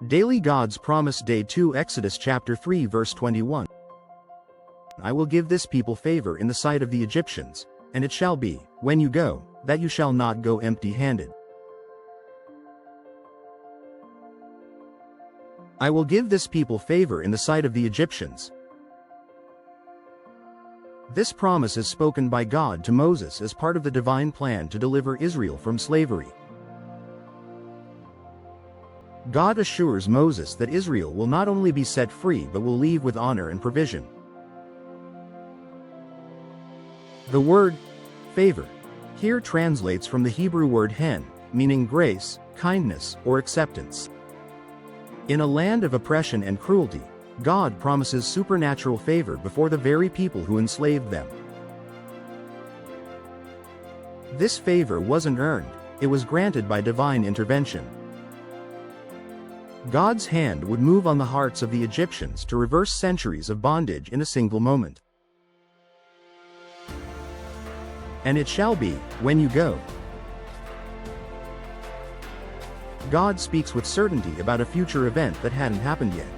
Daily God's Promise Day 2 Exodus chapter 3 verse 21. I will give this people favor in the sight of the Egyptians, and it shall be, when you go, that you shall not go empty-handed. I will give this people favor in the sight of the Egyptians. This promise is spoken by God to Moses as part of the divine plan to deliver Israel from slavery. God assures Moses that Israel will not only be set free but will leave with honor and provision. The word favor here translates from the Hebrew word hen, meaning grace, kindness, or acceptance. In a land of oppression and cruelty, God promises supernatural favor before the very people who enslaved them. This favor wasn't earned, it was granted by divine intervention. God's hand would move on the hearts of the Egyptians to reverse centuries of bondage in a single moment. And it shall be, when you go. God speaks with certainty about a future event that hadn't happened yet.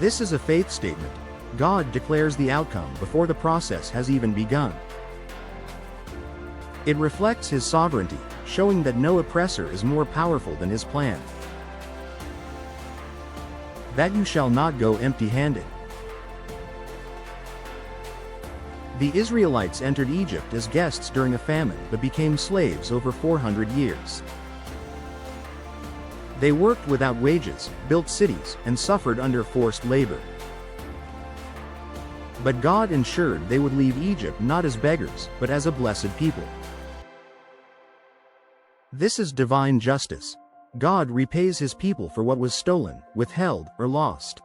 This is a faith statement. God declares the outcome before the process has even begun. It reflects His sovereignty, showing that no oppressor is more powerful than His plan. That you shall not go empty-handed. The Israelites entered Egypt as guests during a famine but became slaves over 400 years. They worked without wages, built cities, and suffered under forced labor. But God ensured they would leave Egypt not as beggars, but as a blessed people. This is divine justice. God repays His people for what was stolen, withheld, or lost.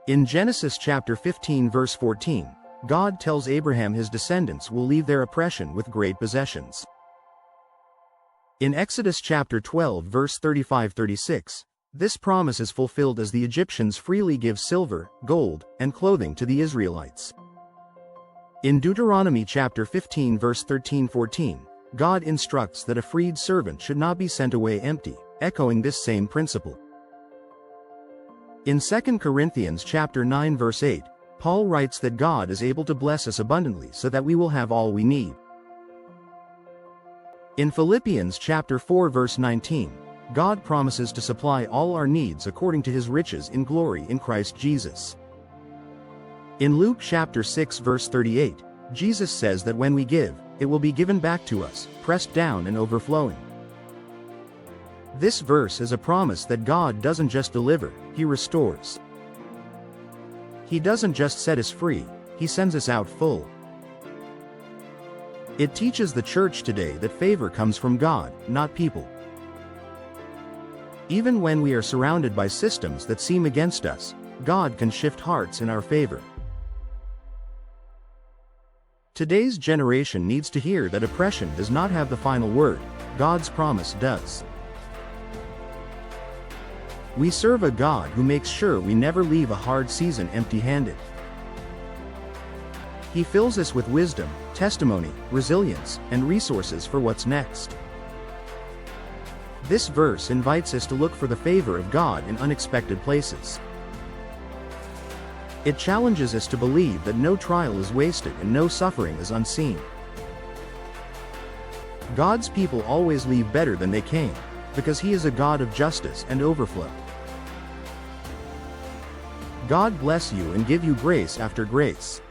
In Genesis chapter 15 verse 14, God tells Abraham his descendants will leave their oppression with great possessions. In Exodus chapter 12 verse 35-36, this promise is fulfilled as the Egyptians freely give silver, gold, and clothing to the Israelites. In Deuteronomy chapter 15 verse 13-14, God instructs that a freed servant should not be sent away empty, echoing this same principle. In 2 Corinthians chapter 9 verse 8, Paul writes that God is able to bless us abundantly so that we will have all we need. In Philippians chapter 4 verse 19, God promises to supply all our needs according to His riches in glory in Christ Jesus. In Luke chapter 6 verse 38, Jesus says that when we give, it will be given back to us, pressed down and overflowing. This verse is a promise that God doesn't just deliver, He restores. He doesn't just set us free, He sends us out full. It teaches the church today that favor comes from God, not people. Even when we are surrounded by systems that seem against us, God can shift hearts in our favor. Today's generation needs to hear that oppression does not have the final word, God's promise does. We serve a God who makes sure we never leave a hard season empty-handed. He fills us with wisdom, testimony, resilience, and resources for what's next. This verse invites us to look for the favor of God in unexpected places. It challenges us to believe that no trial is wasted and no suffering is unseen. God's people always leave better than they came, because He is a God of justice and overflow. God bless you and give you grace after grace.